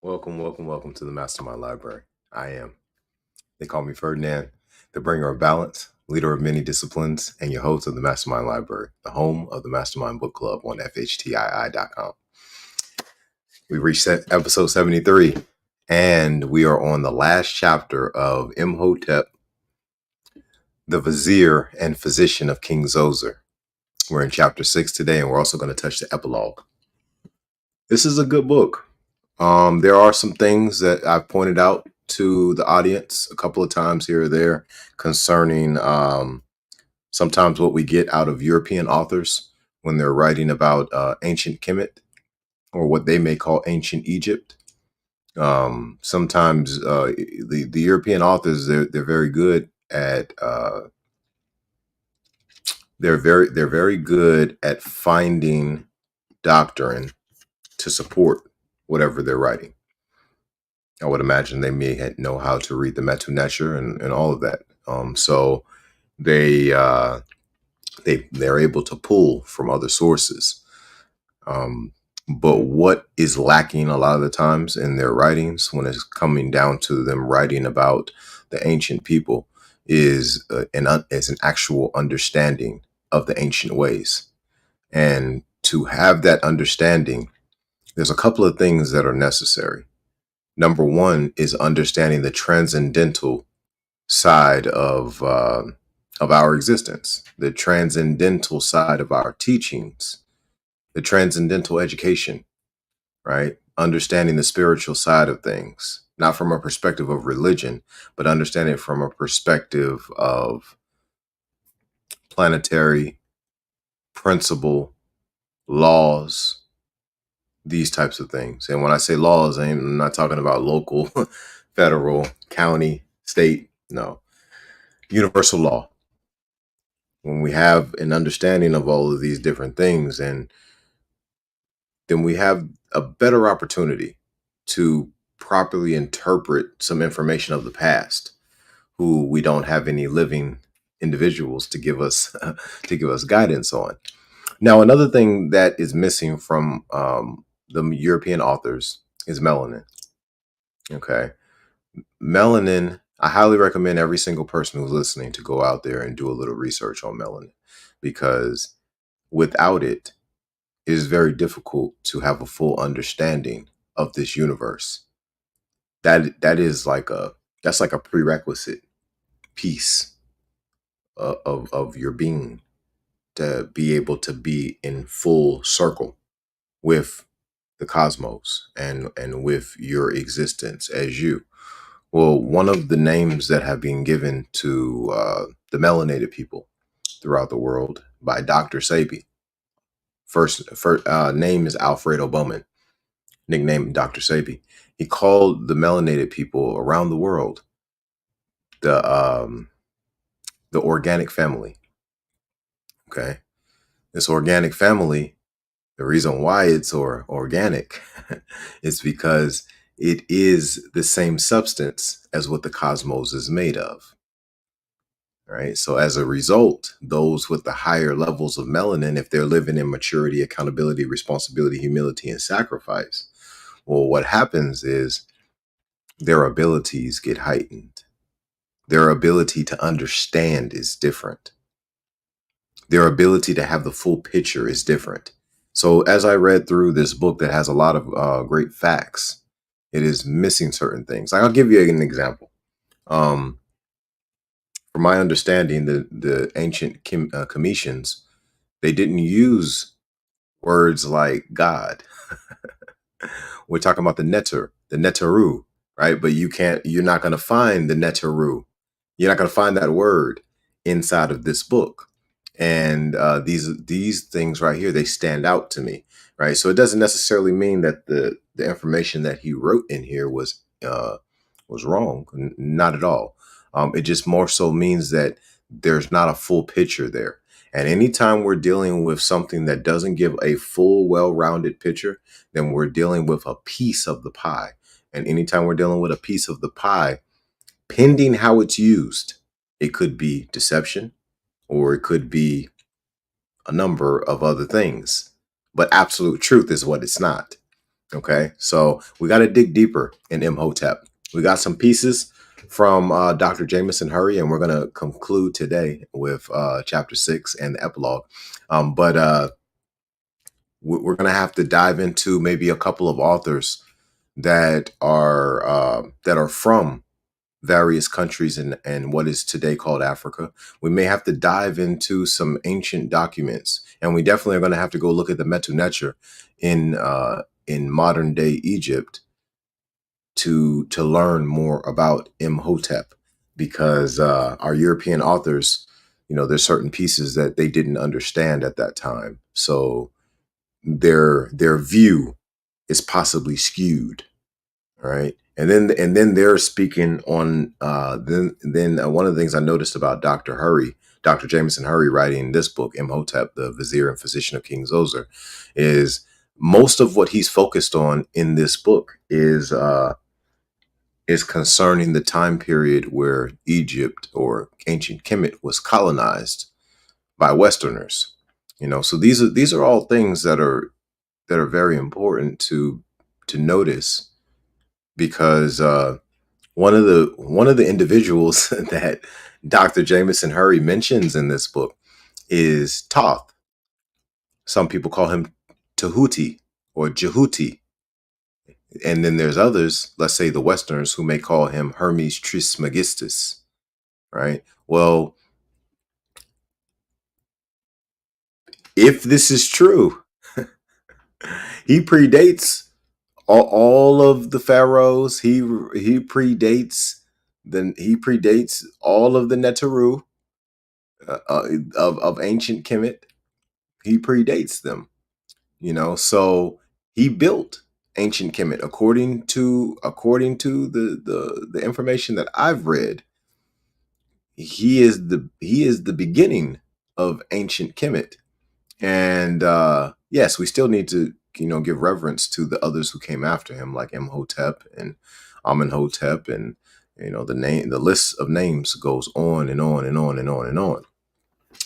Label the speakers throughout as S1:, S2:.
S1: Welcome to the MasterMind Library. They call me Ferdinand, the bringer of balance, leader of many disciplines, and your host of the MasterMind Library, the home of the MasterMind Book Club on FHTII.com. We reached episode 73, and we are on the last chapter of ImHotep, the Vizier and physician of King Zoser. We're in chapter 6 today, and we're also going to touch the Epilogue. This is a good book. There are some things that I've pointed out to the audience a couple of times here or there concerning sometimes what we get out of European authors when they're writing about ancient Kemet, or what they may call ancient Egypt. Sometimes the European authors, they're very good at they're very good at finding doctrine to support whatever they're writing. I would imagine they may know how to read the Metu Neter and all of that. So they're able to pull from other sources. But what is lacking a lot of the times in their writings, when it's coming down to them writing about the ancient people, is an actual understanding of the ancient ways. And to have that understanding, there's a couple of things that are necessary. Number one is understanding the transcendental side of our existence, the transcendental side of our teachings, the transcendental education, right? Understanding the spiritual side of things, not from a perspective of religion, but understanding it from a perspective of planetary principle, laws, these types of things. And when I say laws, I'm not talking about local, federal, county, state. No, universal law. When we have an understanding of all of these different things, and then we have a better opportunity to properly interpret some information of the past, who we don't have any living individuals to give us guidance on. Now, another thing that is missing from the European authors is melanin. Okay. Melanin, I highly recommend every single person who's listening to go out there and do a little research on melanin, because without it, it is very difficult to have a full understanding of this universe. That's like a prerequisite piece of your being, to be able to be in full circle with the cosmos and with your existence as you. Well, one of the names that have been given to the melanated people throughout the world by Dr. Sebi, first name is Alfredo Bowman, nicknamed Dr. Sebi. He called the melanated people around the world the organic family. Okay, this organic family, the reason why it's organic is because it is the same substance as what the cosmos is made of. Right. So as a result, those with the higher levels of melanin, if they're living in maturity, accountability, responsibility, humility, and sacrifice, well, what happens is their abilities get heightened. Their ability to understand is different. Their ability to have the full picture is different. So as I read through this book that has a lot of great facts, it is missing certain things. I'll give you an example. From my understanding, the ancient Cometians, they didn't use words like God. We're talking about the Neteru, right? But you're not going to find the Neteru. You're not going to find that word inside of this book. And these things right here, they stand out to me, right? So it doesn't necessarily mean that the information that he wrote in here was wrong. Not at all. It just more so means that there's not a full picture there. And anytime we're dealing with something that doesn't give a full, well-rounded picture, then we're dealing with a piece of the pie. And anytime we're dealing with a piece of the pie, pending how it's used, it could be deception, or it could be a number of other things. But absolute truth is what it's not. Okay, so we got to dig deeper in MHotep. We got some pieces from Dr. Jamieson Hurry, and we're going to conclude today with chapter 6 and the epilogue. But we're going to have to dive into maybe a couple of authors that are from various countries and what is today called Africa. We may have to dive into some ancient documents, and we definitely are going to have to go look at the Metu Neter in modern day Egypt to learn more about Imhotep, because our European authors, there's certain pieces that they didn't understand at that time, so their view is possibly skewed. All right. And then they're speaking on then one of the things I noticed about Dr. Jamieson Hurry writing this book, Imhotep, the Vizier and Physician of King Zoser, is most of what he's focused on in this book is concerning the time period where Egypt or ancient Kemet was colonized by Westerners. So these are all things that are very important to notice, because one of the individuals that Dr. Jamieson Hurry mentions in this book is Thoth. Some people call him Tahuti or Jehuti. And then there's others, let's say the Westerners, who may call him Hermes Trismegistus, right? Well, if this is true, he predates all of the pharaohs. He predates all of the Neteru of ancient Kemet. He predates them, so he built ancient Kemet according to the information that I've read. He is the beginning of ancient Kemet. And yes, we still need to give reverence to the others who came after him, like Imhotep and Amenhotep, and the list of names goes on and on and on and on and on.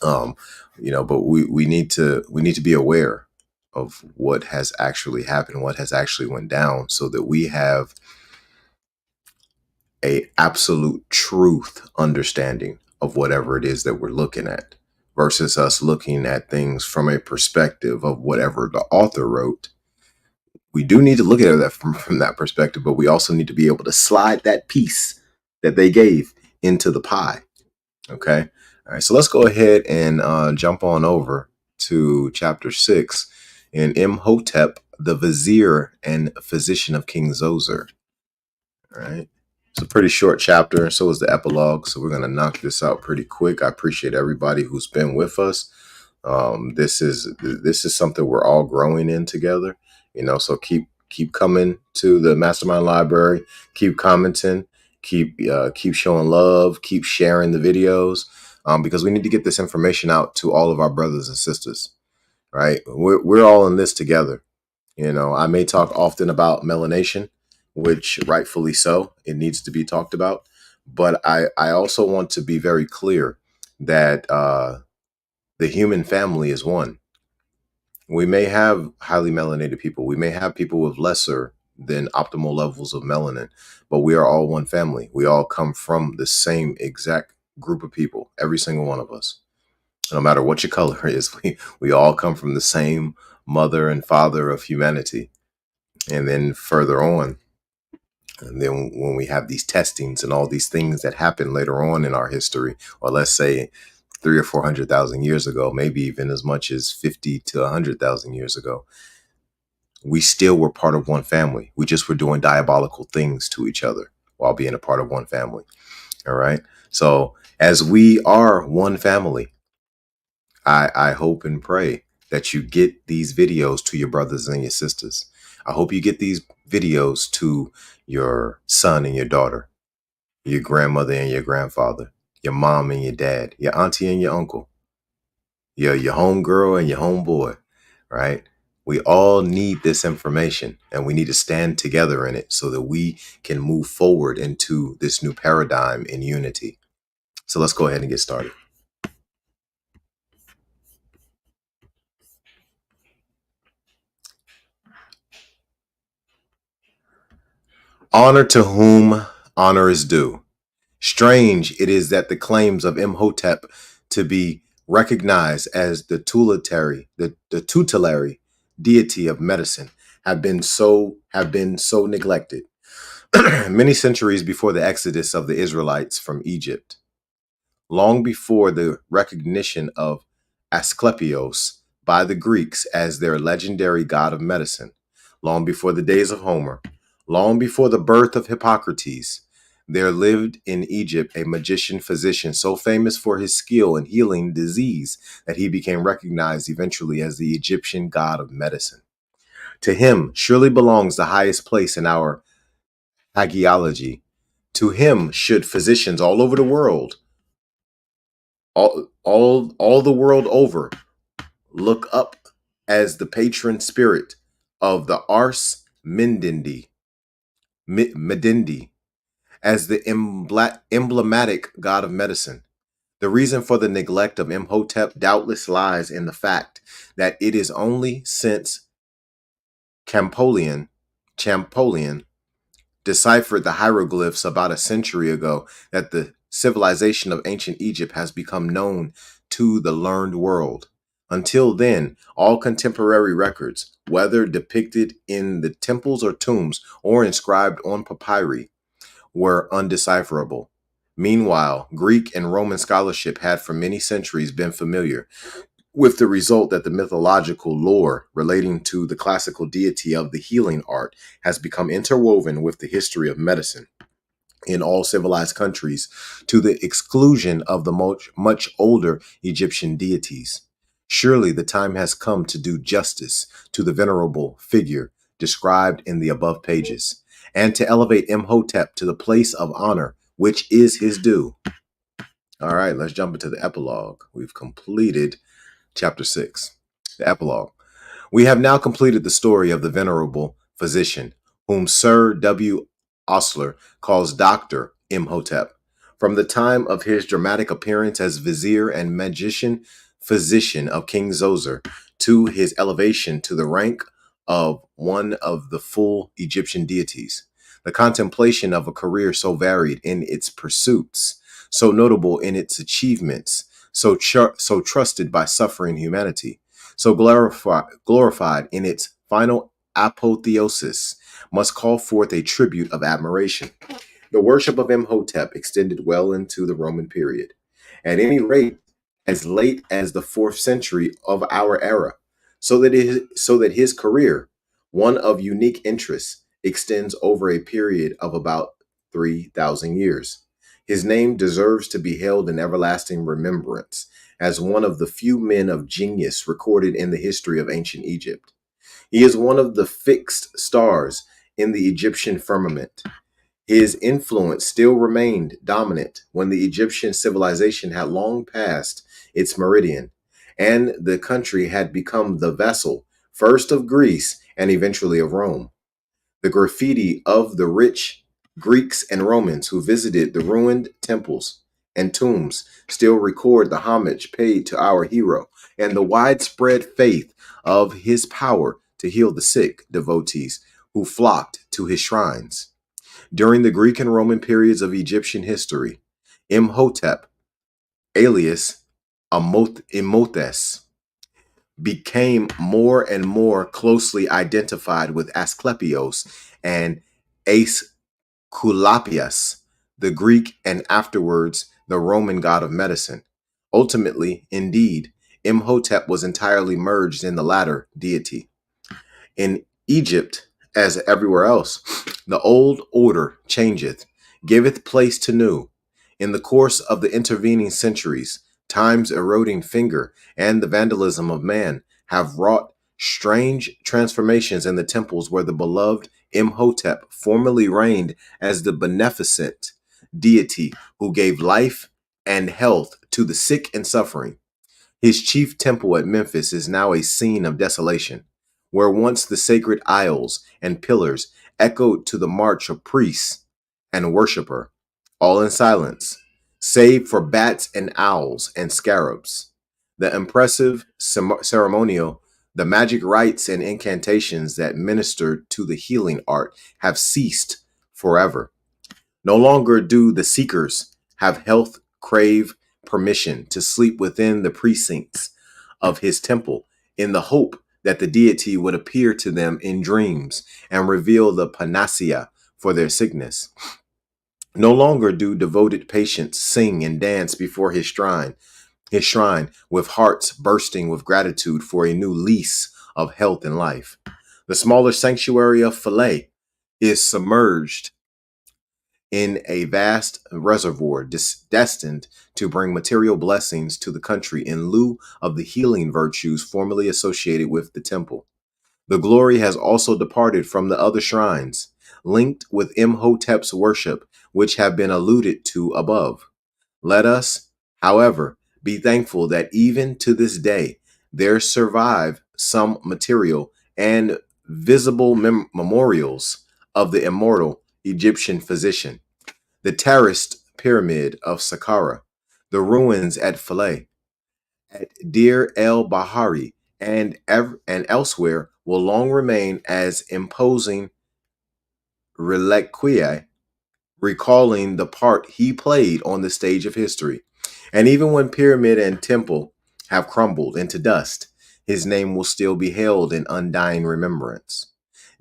S1: But we need to be aware of what has actually happened, what has actually went down, so that we have a absolute truth understanding of whatever it is that we're looking at, versus us looking at things from a perspective of whatever the author wrote. We do need to look at that from that perspective, but we also need to be able to slide that piece that they gave into the pie. Okay. All right. So let's go ahead and jump on over to chapter 6 in Imhotep, the Vizier and Physician of King Zoser. All right. It's a pretty short chapter. So is the epilogue. So we're going to knock this out pretty quick. I appreciate everybody who's been with us. This is something we're all growing in together. So keep coming to the MasterMind Library. Keep commenting. Keep showing love. Keep sharing the videos, because we need to get this information out to all of our brothers and sisters. Right? We're all in this together. I may talk often about melanation, which rightfully so, it needs to be talked about. But I also want to be very clear that the human family is one. We may have highly melanated people. We may have people with lesser than optimal levels of melanin, but we are all one family. We all come from the same exact group of people, every single one of us. No matter what your color is, we all come from the same mother and father of humanity. And then further on, and then when we have these testings and all these things that happen later on in our history, or let's say 300,000 or 400,000 years ago, maybe even as much as 50 to 100,000 years ago, we still were part of one family. We just were doing diabolical things to each other while being a part of one family. All right. So as we are one family, I hope and pray that you get these videos to your brothers and your sisters. I hope you get these videos to your son and your daughter, your grandmother and your grandfather, your mom and your dad, your auntie and your uncle, your homegirl and your homeboy, right? We all need this information, and we need to stand together in it so that we can move forward into this new paradigm in unity. So let's go ahead and get started. Honor to whom honor is due. Strange it is that the claims of MHotep to be recognized as the tutelary deity of medicine have been so neglected. Many centuries before the exodus of the Israelites from Egypt, long before the recognition of Asclepios by the Greeks as their legendary god of medicine, long before the days of Homer, long before the birth of Hippocrates, there lived in Egypt a magician physician so famous for his skill in healing disease that he became recognized eventually as the Egyptian god of medicine. To him surely belongs the highest place in our hagiology. To him should physicians all over the world, all the world over, look up as the patron spirit of the Ars Medendi, as the emblematic god of medicine. The reason for the neglect of MHotep doubtless lies in the fact that it is only since Champollion deciphered the hieroglyphs about a century ago that the civilization of ancient Egypt has become known to the learned world. Until then, all contemporary records, whether depicted in the temples or tombs or inscribed on papyri, were undecipherable. Meanwhile, Greek and Roman scholarship had for many centuries been familiar, with the result that the mythological lore relating to the classical deity of the healing art has become interwoven with the history of medicine in all civilized countries, to the exclusion of the much older Egyptian deities. Surely the time has come to do justice to the venerable figure described in the above pages, and to elevate MHotep to the place of honor which is his due. All right, let's jump into the epilogue. We've completed Chapter 6, the epilogue. We have now completed the story of the venerable physician, whom Sir W. Osler calls Dr. MHotep. From the time of his dramatic appearance as vizier and magician physician of King Zoser to his elevation to the rank of one of the full Egyptian deities. The contemplation of a career so varied in its pursuits, so notable in its achievements, so trusted by suffering humanity, so glorified in its final apotheosis, must call forth a tribute of admiration. The worship of MHotep extended well into the Roman period, at any rate as late as the 4th century of our era, so that his career, one of unique interest, extends over a period of about 3,000 years. His name deserves to be held in everlasting remembrance as one of the few men of genius recorded in the history of ancient Egypt. He is one of the fixed stars in the Egyptian firmament. His influence still remained dominant when the Egyptian civilization had long passed its meridian, and the country had become the vessel first of Greece and eventually of Rome. The graffiti of the rich Greeks and Romans who visited the ruined temples and tombs still record the homage paid to our hero and the widespread faith of his power to heal the sick devotees who flocked to his shrines. During the Greek and Roman periods of Egyptian history, Imhotep, alias Imhotep, became more and more closely identified with Asclepios and Aesculapius, the Greek and afterwards the Roman god of medicine. Ultimately, indeed, Imhotep was entirely merged in the latter deity. In Egypt, as everywhere else, the old order changeth, giveth place to new. In the course of the intervening centuries, time's eroding finger and the vandalism of man have wrought strange transformations in the temples where the beloved Imhotep formerly reigned as the beneficent deity who gave life and health to the sick and suffering. His chief temple at Memphis is now a scene of desolation, where once the sacred aisles and pillars echoed to the march of priests and worshiper, all in silence, save for bats and owls and scarabs. The impressive ceremonial, the magic rites and incantations that ministered to the healing art have ceased forever. No longer do the seekers have health crave permission to sleep within the precincts of his temple in the hope that the deity would appear to them in dreams and reveal the panacea for their sickness. No longer do devoted patients sing and dance before his shrine with hearts bursting with gratitude for a new lease of health and life. The smaller sanctuary of Philae is submerged in a vast reservoir destined to bring material blessings to the country in lieu of the healing virtues formerly associated with the temple. The glory has also departed from the other shrines, linked with Imhotep's worship, which have been alluded to above. Let us, however, be thankful that even to this day, there survive some material and visible memorials of the immortal Egyptian physician, the terraced pyramid of Saqqara, the ruins at Philae, at Deir el Bahari, and elsewhere will long remain as imposing reliquiae, recalling the part he played on the stage of history. And even when pyramid and temple have crumbled into dust, his name will still be held in undying remembrance.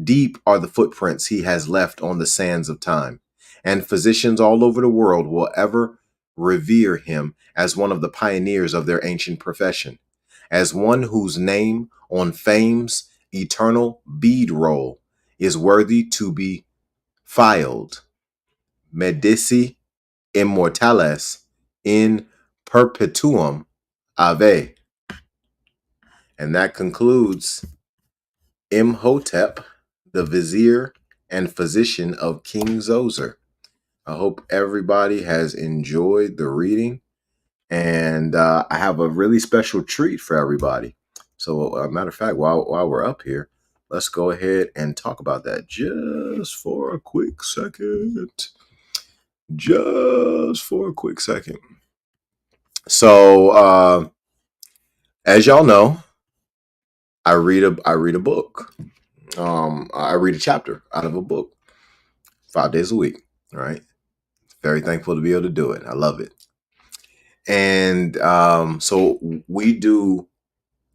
S1: Deep are the footprints he has left on the sands of time, and physicians all over the world will ever revere him as one of the pioneers of their ancient profession, as one whose name on fame's eternal bead roll is worthy to be filed. Medici immortales in perpetuum ave. And that concludes ImHotep, the Vizier and physician of King Zoser. I hope everybody has enjoyed the reading, and I have a really special treat for everybody. So, matter of fact, while we're up here, let's go ahead and talk about that just for a quick second. Just for a quick second. So, as y'all know, I read a book. I read a chapter out of a book 5 days a week. All right. Very thankful to be able to do it. I love it. And so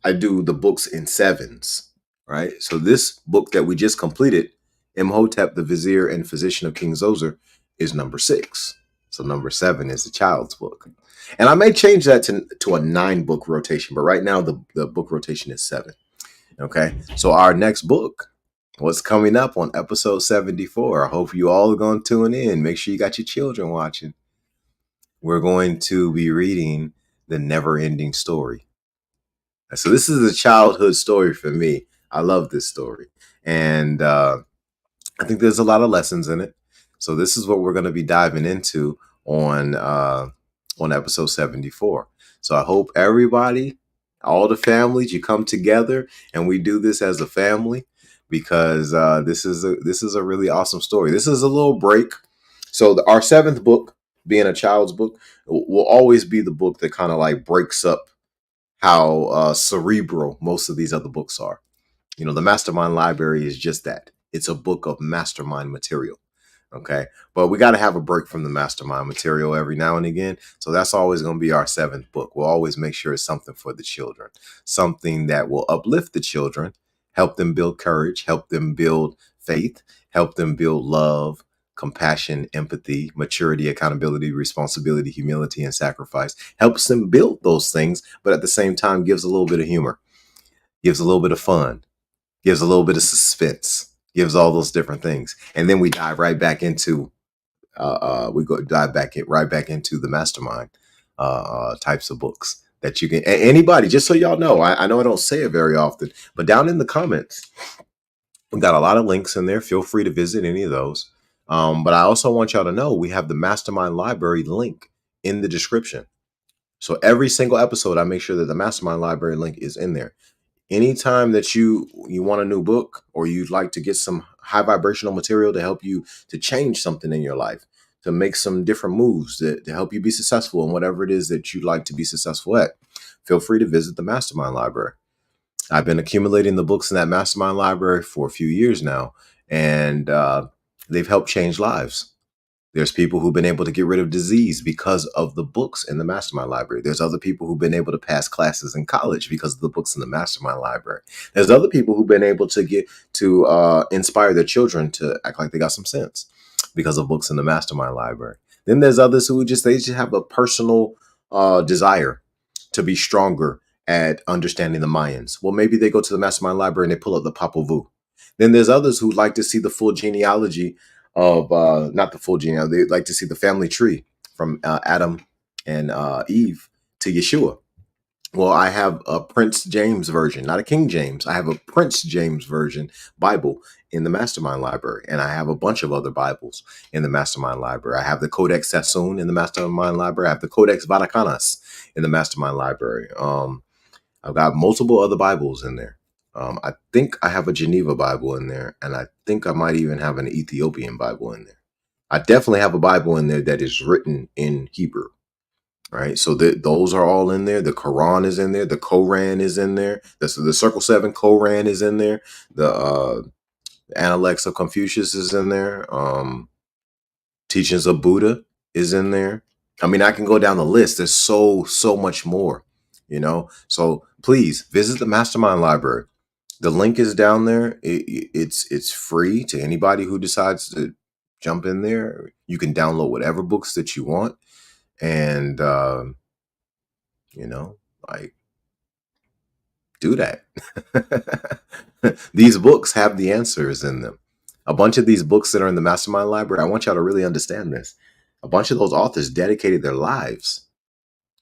S1: I do the books in sevens, right? So this book that we just completed, Imhotep, the Vizier and Physician of King Zoser, is number 6. So number 7 is the child's book. And I may change that to a 9-book rotation, but right now the book rotation is 7. Okay. So our next book, what's coming up on episode 74. I hope you all are going to tune in. Make sure you got your children watching. We're going to be reading The Never Ending Story. So this is a childhood story for me. I love this story. And I think there's a lot of lessons in it. So this is what we're going to be diving into on episode 74. So I hope everybody, all the families, you come together and we do this as a family, because this is a really awesome story. This is a little break. So our 7th book, being a child's book, will always be the book that kind of like breaks up how cerebral most of these other books are. You know, the MasterMind Library is just that. It's a book of mastermind material. Okay. But we got to have a break from the mastermind material every now and again. So that's always going to be our 7th book. We'll always make sure it's something for the children, something that will uplift the children, help them build courage, help them build faith, help them build love, compassion, empathy, maturity, accountability, responsibility, humility, and sacrifice. Helps them build those things, but at the same time gives a little bit of humor, gives a little bit of fun, gives a little bit of suspense, gives all those different things. And then we dive right back into right back into the mastermind types of books that you can, anybody, just so y'all know, I know I don't say it very often, but down in the comments, we've got a lot of links in there. Feel free to visit any of those. But I also want y'all to know we have the Mastermind Library link in the description. So every single episode, I make sure that the Mastermind Library link is in there. Anytime that you want a new book, or you'd like to get some high vibrational material to help you to change something in your life, to make some different moves to help you be successful in whatever it is that you'd like to be successful at, feel free to visit the Mastermind Library. I've been accumulating the books in that Mastermind Library for a few years now, and They've helped change lives. There's people who've been able to get rid of disease because of the books in the MasterMind Library. There's other people who've been able to pass classes in college because of the books in the MasterMind Library. There's other people who've been able to get to inspire their children to act like they got some sense because of books in the MasterMind Library. Then there's others who they just have a personal desire to be stronger at understanding the Mayans. Well, maybe they go to the MasterMind Library and they pull up the Popol Vuh. Then there's others who like to see the full genealogy of not the full genealogy. They like to see the family tree from Adam and Eve to Yeshua. Well, I have a Prince James version, not a King James. I have a Prince James version Bible in the MasterMind Library, and I have a bunch of other Bibles in the MasterMind Library. I have the Codex Sassoon in the MasterMind Library. I have the Codex Vaticanus in the MasterMind Library. I've got multiple other Bibles in there. I think I have a Geneva Bible in there, and I think I might even have an Ethiopian Bible in there. I definitely have a Bible in there that is written in Hebrew. Right, so those are all in there. The Quran is in there. The Koran is in there. The Circle 7 Koran is in there. The Analects of Confucius is in there. Teachings of Buddha is in there. I mean, I can go down the list. There's so much more, you know. So please visit the MasterMind Library. The link is down there. It's free to anybody who decides to jump in there. You can download whatever books that you want. And, you know, like, do that. These books have the answers in them. A bunch of these books that are in the MasterMind Library, I want y'all to really understand this. A bunch of those authors dedicated their lives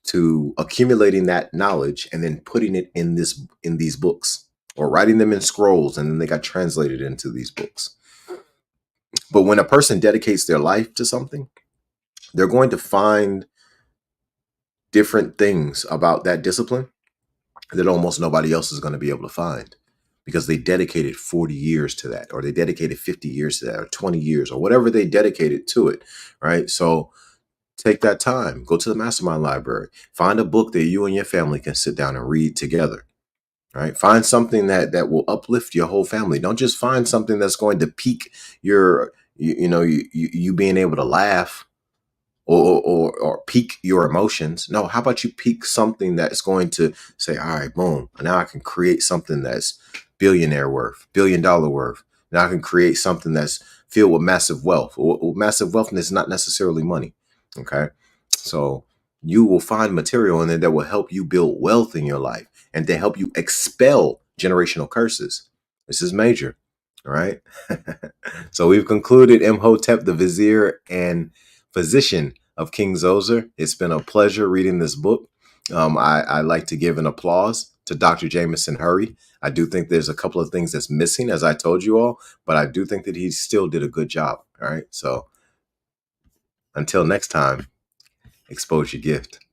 S1: to accumulating that knowledge and then putting it in these books, or writing them in scrolls, and then they got translated into these books. But when a person dedicates their life to something, they're going to find different things about that discipline that almost nobody else is going to be able to find, because they dedicated 40 years to that, or they dedicated 50 years to that, or 20 years, or whatever they dedicated to it, right? So take that time, go to the MasterMind Library, find a book that you and your family can sit down and read together, right? Find something that will uplift your whole family. Don't just find something that's going to pique your, you being able to laugh, or pique your emotions. No, how about you pique something that's going to say, all right, boom, now I can create something that's billionaire worth, $1 billion worth. Now I can create something that's filled with massive wealth. Massive wealth is not necessarily money. Okay. So you will find material in there that will help you build wealth in your life and to help you expel generational curses. This is major. All right. So we've concluded MHotep, the Vizier and Physician of King Zoser. It's been a pleasure reading this book. I like to give an applause to Dr. Jamieson Hurry. I do think there's a couple of things that's missing, as I told you all, but I do think that he still did a good job. All right. So until next time, expose your gift.